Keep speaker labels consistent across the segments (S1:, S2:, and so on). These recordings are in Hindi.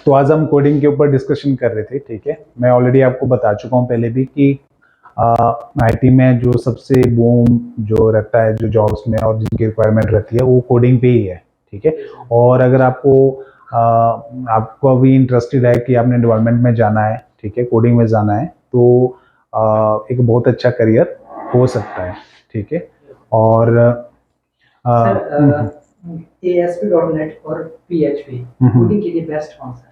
S1: तो आज हम कोडिंग के ऊपर डिस्कशन कर रहे थे, ठीक है। मैं ऑलरेडी आपको बता चुका हूँ पहले भी कि आईटी में जो सबसे बूम जो रहता है जो जॉब्स में और जिनकी रिक्वायरमेंट रहती है वो कोडिंग पे ही है, ठीक है। और अगर आपको अभी इंटरेस्टेड है कि आपने डेवलपमेंट में जाना है, ठीक है, कोडिंग में जाना है, तो एक बहुत अच्छा करियर हो सकता है, ठीक है। और
S2: ASP.NET और PHP कोडिंग के लिए बेस्ट कौन सा है?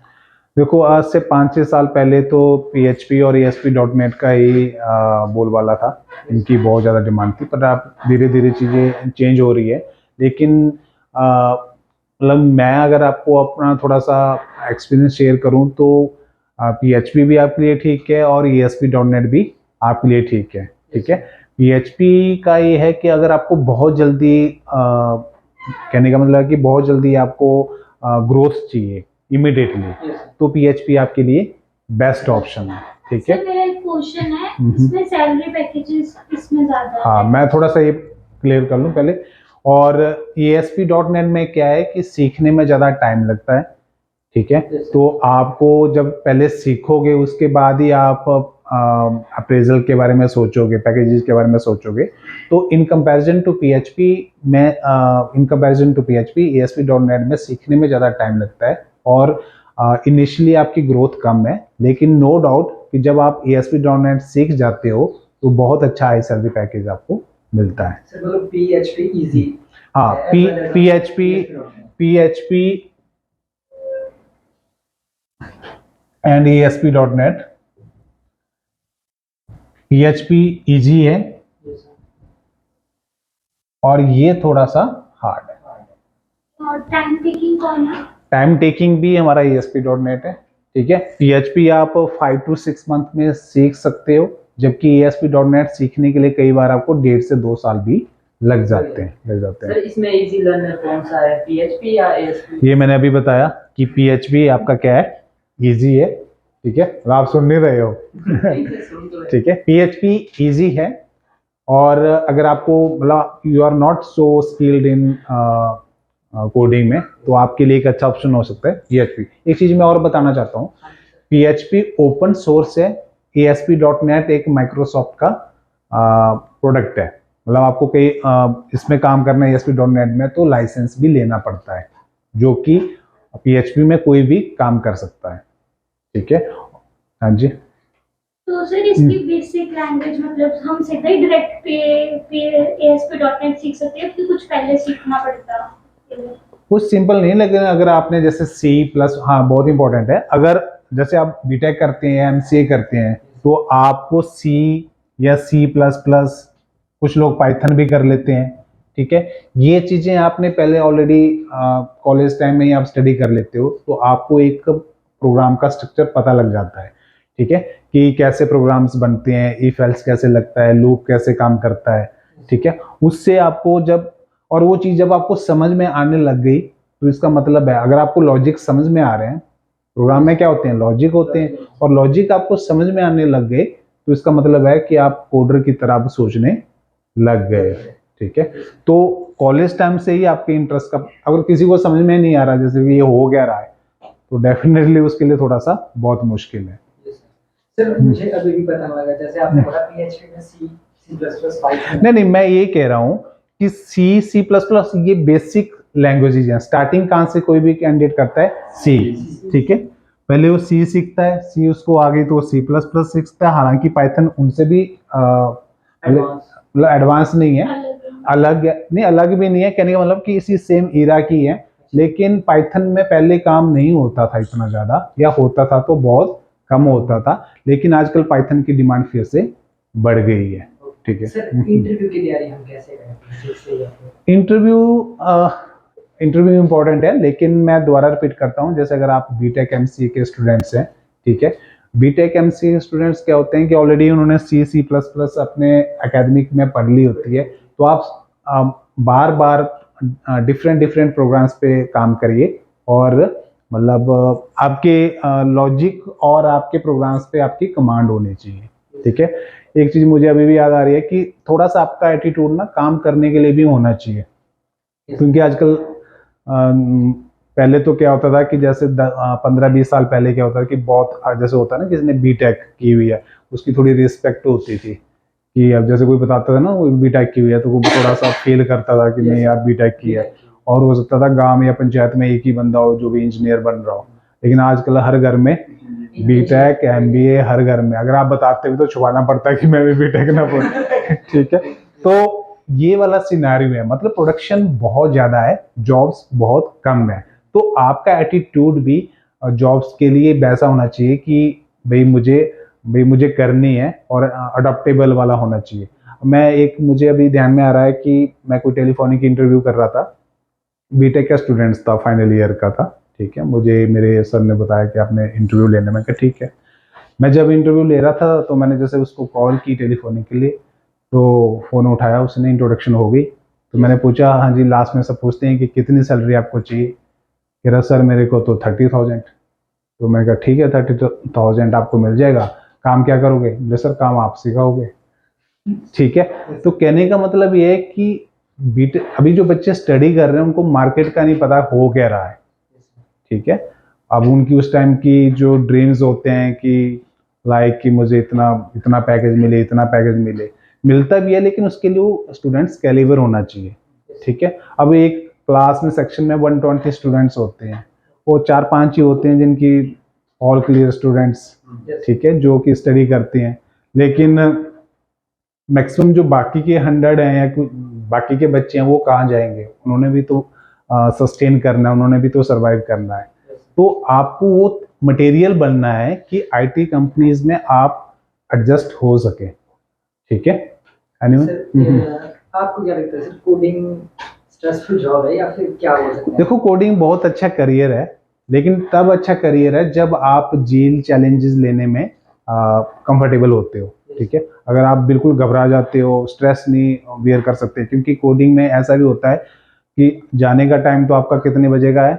S1: देखो, आज से 5-6 साल पहले तो PHP और ASP.NET का ही बोलबाला था, इनकी बहुत ज़्यादा डिमांड थी। पर अब धीरे धीरे चीज़ें चेंज हो रही है। लेकिन मतलब मैं अगर आपको अपना थोड़ा सा एक्सपीरियंस शेयर करूं तो PHP भी आपके लिए ठीक है और ASP.NET भी आपके लिए ठीक है, ठीक है। PHP का ये है कि अगर आपको बहुत जल्दी कहने का मतलब है कि बहुत जल्दी आपको ग्रोथ चाहिए इमिडिएटली, तो PHP आपके लिए बेस्ट ऑप्शन है, ठीक है।
S3: मेरा एक क्वेश्चन है, इसमें सैलरी पैकेजेस किसमें ज्यादा है?
S1: हाँ, मैं थोड़ा सा ये क्लियर कर लूँ पहले। और ASP.NET में क्या है कि सीखने में ज़्यादा टाइम लगता है, ठीक है। तो आपको जब पहले सीखोगे उसके बाद ही आप अप्रेजल के बारे में सोचोगे, पैकेजेस के बारे में सोचोगे। तो इन कंपैरिजन टू PHP ASP.NET में सीखने में ज़्यादा टाइम लगता है और इनिशियली आपकी ग्रोथ कम है। लेकिन नो डाउट कि जब आप ASP.NET सीख जाते हो तो बहुत अच्छा हाई सैलरी पैकेज आपको मिलता है।
S2: मतलब PHP इजी,
S1: हाँ, PHP एंड ASP.NEट, PHP इजी है और ये थोड़ा सा हार्ड है।
S3: और टाइम टेकिंग कौन है?
S1: टाइम टेकिंग भी हमारा ASP.NET है, ठीक है। PHP आप 5 to 6 मंथ में सीख सकते हो, जबकि ASP.NET सीखने के लिए कई बार आपको 1.5 से 2 साल भी लग जाते हैं।
S2: सर, इसमें इजी लर्नर कौन सा है, PHP या ASP?
S1: ये मैंने अभी बताया कि PHP आपका क्या है, इजी है, ठीक है। आप सुन नहीं रहे हो ठीक है। PHP इजी है और अगर आपको मतलब you are not so skilled in coding में, तो आपके लिए एक अच्छा ऑप्शन हो सकता है PHP। एक चीज मैं और बताना चाहता हूँ, PHP ओपन सोर्स है, ASP.NET एक माइक्रोसॉफ्ट का प्रोडक्ट है। मतलब आपको कई इसमें काम करना है ASP.NET में तो लाइसेंस भी लेना पड़ता है, जो कि PHP में कोई भी काम कर सकता है, ठीक है। हाँ जी।
S3: तो सर इसकी बेसिक लैंग्वेज मतलब हम सीधे डायरेक्ट ASP.NET सीख सकते हैं कि कुछ पहले सीखना पड़ता है?
S1: कुछ सिंपल नहीं, लेकिन अगर आपने जैसे C+, हाँ बहुत इंपॉर्टेंट है। अगर जैसे आप बीटेक करते हैं, MCA करते हैं, तो आपको C या C++, कुछ लोग पाइथन भी कर लेते हैं, ठीक है। ये चीजें आपने पहले ऑलरेडी कॉलेज टाइम में ही आप स्टडी कर लेते हो, तो आपको एक प्रोग्राम का स्ट्रक्चर पता लग जाता है, ठीक है, कि कैसे प्रोग्राम्स बनते हैं, इफ एल्स कैसे लगता है, लूप कैसे काम करता है, ठीक है। उससे आपको जब और वो चीज जब आपको समझ में आने लग गई, तो इसका मतलब है अगर आपको लॉजिक समझ में आ रहे हैं, प्रोग्राम में क्या होते हैं, लॉजिक होते हैं, और लॉजिक आपको समझ में आने लग गए, तो इसका मतलब है कि आप कोडर की तरह सोचने लग गए, ठीक है। तो कॉलेज टाइम से ही आपके इंटरेस्ट का, अगर किसी को समझ में नहीं आ रहा जैसे कि ये हो गया रहा है, तो डेफिनेटली उसके लिए थोड़ा सा बहुत मुश्किल है।
S2: सर, मुझे अभी भी पता लगा, जैसे आपने बोला PHP में C++, पाइथन।
S1: नहीं, मैं ये कह रहा हूँ कि C++ ये बेसिक लैंग्वेजेज हैं। स्टार्टिंग कहाँ से कोई भी कैंडिडेट करता है, C, ठीक है। पहले वो C सीखता है, C उसको आगे तो C++ सीखता है। हालांकि पाइथन उनसे भी मतलब एडवांस नहीं है, अलग नहीं, अलग भी नहीं है, कहने का मतलब कि इसी सेम ईरा की है। लेकिन पाइथन में पहले काम नहीं होता था इतना ज्यादा, या होता था तो बहुत कम होता था। लेकिन आजकल पाइथन की डिमांड फिर से बढ़ गई है, ठीक है।
S2: सर, इंटरव्यू की तैयारी हम कैसे करें?
S1: इंटरव्यू इंपॉर्टेंट है, लेकिन मैं दोबारा रिपीट करता हूं, जैसे अगर आप बीटेक MCA के स्टूडेंट्स हैं, ठीक है। बीटेक MCA स्टूडेंट्स क्या होते हैं कि ऑलरेडी उन्होंने C++ अपने एकेडमिक में पढ़ ली होती है, तो आप बार बार डिफरेंट डिफरेंट प्रोग्राम्स पे काम करिए, और मतलब आपके लॉजिक और आपके प्रोग्राम्स पे आपकी कमांड होनी चाहिए, ठीक है। एक चीज मुझे अभी भी याद आ रही है कि थोड़ा सा आपका एटीट्यूड ना काम करने के लिए भी होना चाहिए, क्योंकि आजकल पहले तो क्या होता था कि जैसे 15-20 साल पहले क्या होता था कि बहुत जैसे होता है ना, किसी ने बीटेक की हुई है उसकी थोड़ी रिस्पेक्ट होती थी, कि अब जैसे कोई बताता था ना वो बीटेक की हुई है तो वो थोड़ा सा फील करता था कि नहीं यार बीटेक की है। और हो सकता था गांव में या पंचायत में एक ही बंदा हो जो भी इंजीनियर बन रहा हो, लेकिन आजकल हर घर में बीटेक एमबीए, हर घर में अगर आप बताते भी तो छुपाना पड़ता है कि मैं भी बीटेक ना पढ़ ठीक है। तो ये वाला सिनेरियो है, मतलब प्रोडक्शन बहुत ज्यादा है, जॉब्स बहुत कम है। तो आपका एटीट्यूड भी जॉब्स के लिए वैसा होना चाहिए कि भाई मुझे करनी है, और अडॉप्टेबल वाला होना चाहिए। मैं एक मुझे अभी ध्यान में आ रहा है कि मैं कोई टेलीफोनिक इंटरव्यू कर रहा था, बीटेक का स्टूडेंट्स था, फाइनल ईयर का था। ठीक है, मुझे मेरे सर ने बताया कि आपने इंटरव्यू लेना, मैं कहा ठीक है। मैं जब इंटरव्यू ले रहा था तो मैंने जैसे उसको कॉल की टेलीफोनिक के लिए, तो फ़ोन उठाया, उसने इंट्रोडक्शन हो गई। तो मैंने पूछा हाँ जी, लास्ट में सब पूछते हैं कि कितनी सैलरी आपको चाहिए। कह रहा सर मेरे को तो 30,000। तो मैंने कहा ठीक है 30,000 आपको मिल जाएगा, काम क्या करोगे? बोले सर काम आप सिखाओगे। ठीक है, तो कहने का मतलब ये है कि बीटे अभी जो बच्चे स्टडी कर रहे हैं उनको मार्केट का नहीं पता हो क्या रहा है। ठीक है, अब उनकी उस टाइम की जो ड्रीम्स होते हैं कि लाइक कि मुझे इतना इतना पैकेज मिले, इतना पैकेज मिले, मिलता भी है लेकिन उसके लिए वो स्टूडेंट्स कैलिबर होना चाहिए। ठीक है, अब एक क्लास में सेक्शन में 120 स्टूडेंट्स होते हैं, वो 4-5 ही होते हैं जिनकी ऑल क्लियर स्टूडेंट्स, ठीक है, जो कि स्टडी करते हैं। लेकिन मैक्सिमम जो बाकी के 100 हैं या बाकी के बच्चे हैं वो कहाँ जाएंगे? उन्होंने भी तो सस्टेन करना है, उन्होंने भी तो सरवाइव करना है। तो आपको वो मटेरियल बनना है कि आईटी कंपनीज में आप एडजस्ट हो सके। ठीक है,
S2: आपको क्या लगता है सर, कोडिंग स्ट्रेसफुल जॉब है या फिर क्या हो सकता है?
S1: देखो कोडिंग बहुत अच्छा करियर है, लेकिन तब अच्छा करियर है जब आप झील चैलेंजेस लेने में कंफर्टेबल होते हो। ठीक है, अगर आप बिल्कुल घबरा जाते हो, स्ट्रेस नहीं बियर कर सकते, क्योंकि कोडिंग में ऐसा भी होता है कि जाने का टाइम तो आपका कितने बजे का है,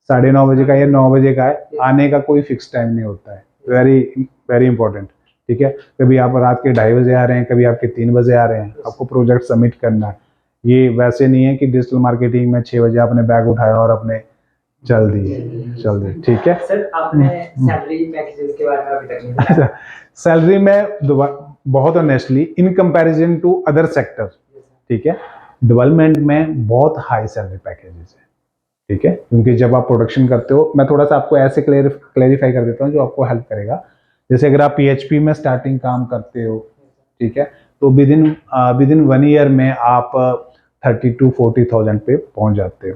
S1: 9:30 बजे का या 9 बजे का है, आने का कोई फिक्स टाइम नहीं होता है। Very very important. ठीक है, कभी आप रात के 2:30 बजे आ रहे हैं, कभी आपके 3 बजे आ रहे हैं, आपको प्रोजेक्ट सबमिट करना है। ये वैसे नहीं है कि डिजिटल मार्केटिंग में 6 बजे आपने बैग उठाया और अपने चल दिए। ठीक है
S2: सर आपने सैलरी पैकेजेस के बारे में अभी तक नहीं बताया।
S1: सैलरी में बहुत honestly in comparison to other sector, ठीक है, डेवलपमेंट में बहुत हाई सैलरी पैकेजेस है। ठीक है, क्योंकि जब आप प्रोडक्शन करते हो, मैं थोड़ा सा आपको ऐसे क्लेरिफाई कर देता हूँ जो आपको हेल्प करेगा। जैसे अगर आप पीएचपी में स्टार्टिंग काम करते हो, ठीक है, तो विद इन 1 ईयर में आप 30,000-40,000 पे पहुंच जाते हो।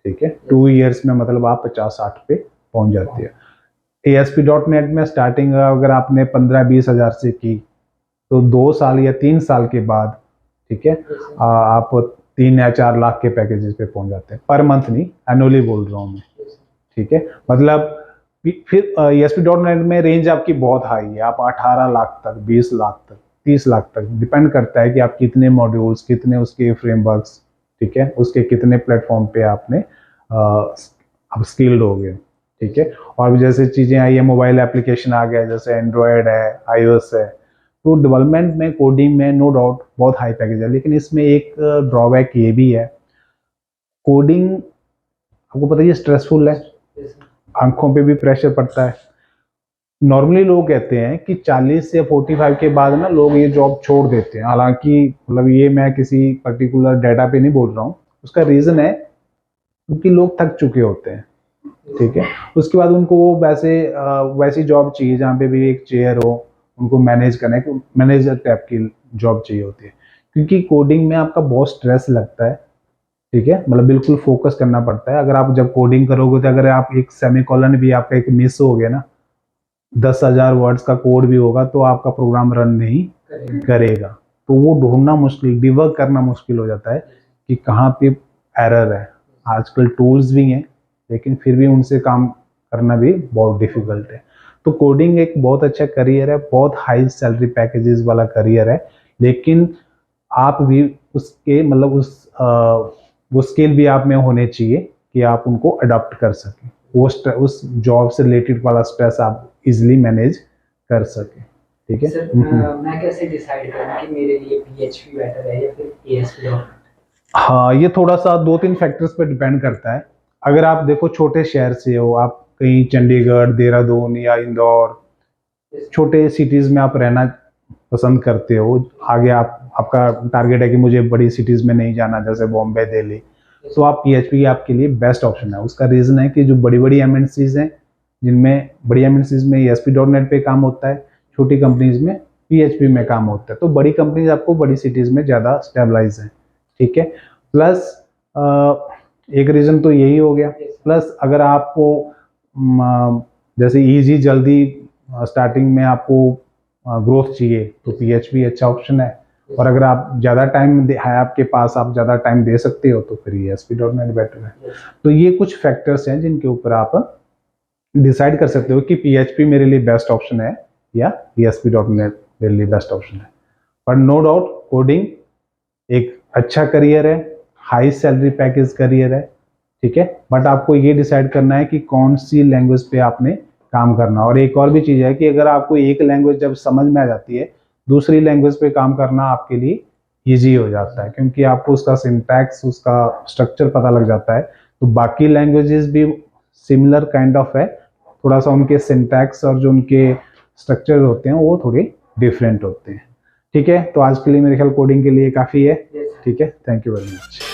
S1: ठीक है, 2 ईयर्स में मतलब आप 50-60 पे पहुंच जाते हो। ASP.NET में स्टार्टिंग अगर आपने 15-20 हज़ार से की, तो 2 साल या 3 साल के बाद, ठीक है, आप 3 या 4 लाख के पैकेजेस पे पहुंच जाते हैं, पर मंथ नहीं, एनुअली बोल रहा हूँ मैं। ठीक है, मतलब फिर ASP.NET में रेंज आपकी बहुत हाई है, आप 18 लाख तक, 20 लाख तक, 30 लाख तक, डिपेंड करता है कि आप कितने मॉड्यूल्स, कितने उसके फ्रेमवर्क्स, ठीक है, उसके कितने प्लेटफॉर्म पे आपने अब स्किल्ड हो गए। ठीक है, और भी जैसे चीज़ें आई है, मोबाइल एप्लीकेशन आ गया, जैसे एंड्रॉयड है, iOS है, तो डेवलपमेंट में, कोडिंग में नो डाउट बहुत हाई पैकेज है। लेकिन इसमें एक ड्रॉबैक ये भी है, कोडिंग आपको पता ही है स्ट्रेसफुल है, आंखों पे भी प्रेशर पड़ता है। नॉर्मली लोग कहते हैं कि 40 से 45 के बाद ना लोग ये जॉब छोड़ देते हैं, हालांकि मतलब ये मैं किसी पर्टिकुलर डाटा पे नहीं बोल रहा हूँ, उसका रीज़न है क्योंकि लोग थक चुके होते हैं। ठीक है, उसके बाद उनको वो वैसी जॉब चाहिए जहाँ पे भी एक चेयर हो, उनको मैनेज करना है, मैनेजर टाइप की जॉब चाहिए होती है, क्योंकि कोडिंग में आपका बहुत स्ट्रेस लगता है। ठीक है, मतलब बिल्कुल फोकस करना पड़ता है। अगर आप जब कोडिंग करोगे तो अगर आप एक सेमीकोलन भी आपका एक मिस हो गया ना, 10,000 वर्ड्स का कोड भी होगा तो आपका प्रोग्राम रन नहीं करेगा। तो वो ढूंढना मुश्किल, डिबग करना मुश्किल हो जाता है कि कहाँ पे एरर है। आजकल टूल्स भी हैं, लेकिन फिर भी उनसे काम करना भी बहुत डिफिकल्ट है। तो कोडिंग एक बहुत अच्छा करियर है, बहुत हाई सैलरी पैकेजेस वाला करियर है, लेकिन आप भी उसके मतलब वो स्किल भी आप में होने चाहिए कि आप उनको अडॉप्ट कर सकें, उस जॉब से रिलेटेड वाला स्ट्रेस आप इजीली मैनेज कर सकें। ठीक है,
S2: सर मैं कैसे डिसाइड करूं कि मेरे लिए PHP बेटर है या फिर ASP.NET?
S1: हाँ, ये थोड़ा सा 2-3 फैक्टर्स पे डिपेंड करता है। अगर आप देखो छोटे शहर से हो, आप कहीं चंडीगढ़, देहरादून या इंदौर, छोटे सिटीज़ में आप रहना पसंद करते हो, आगे आपका टारगेट है कि मुझे बड़ी सिटीज़ में नहीं जाना, जैसे बॉम्बे, दिल्ली, तो आप PHP आपके लिए बेस्ट ऑप्शन है। उसका रीज़न है कि जो बड़ी बड़ी MNCs हैं, जिनमें बड़ी MNCs में ASP.NET पे काम होता है, छोटी कंपनीज में PHP में काम होता है। तो बड़ी कंपनीज आपको बड़ी सिटीज़ में ज़्यादा स्टेबलाइज है, ठीक है। प्लस एक रीज़न तो यही हो गया। प्लस अगर आपको जैसे ईजी जल्दी स्टार्टिंग में आपको ग्रोथ चाहिए तो PHP अच्छा ऑप्शन है। और अगर आप ज़्यादा टाइम है आपके पास, आप ज़्यादा टाइम दे सकते हो, तो फिर ASP.NET बेटर है। तो ये कुछ फैक्टर्स हैं जिनके ऊपर आप डिसाइड कर सकते हो कि PHP मेरे लिए बेस्ट ऑप्शन है या ASP.NET मेरे लिए बेस्ट ऑप्शन है। पर नो डाउट कोडिंग एक अच्छा करियर है, हाई सैलरी पैकेज करियर है, ठीक है। बट आपको ये डिसाइड करना है कि कौन सी लैंग्वेज पे आपने काम करना। और एक और भी चीज़ है कि अगर आपको एक लैंग्वेज जब समझ में आ जाती है, दूसरी लैंग्वेज पे काम करना आपके लिए ईजी हो जाता है, क्योंकि आपको उसका सिंटैक्स, उसका स्ट्रक्चर पता लग जाता है। तो बाकी लैंग्वेजेस भी सिमिलर काइंड ऑफ है, थोड़ा सा उनके सिंटैक्स और जो उनके स्ट्रक्चर होते हैं वो थोड़े डिफरेंट होते हैं, ठीक है। तो आज के लिए मेरे ख्याल कोडिंग के लिए काफ़ी है, ठीक है। Thank you very much.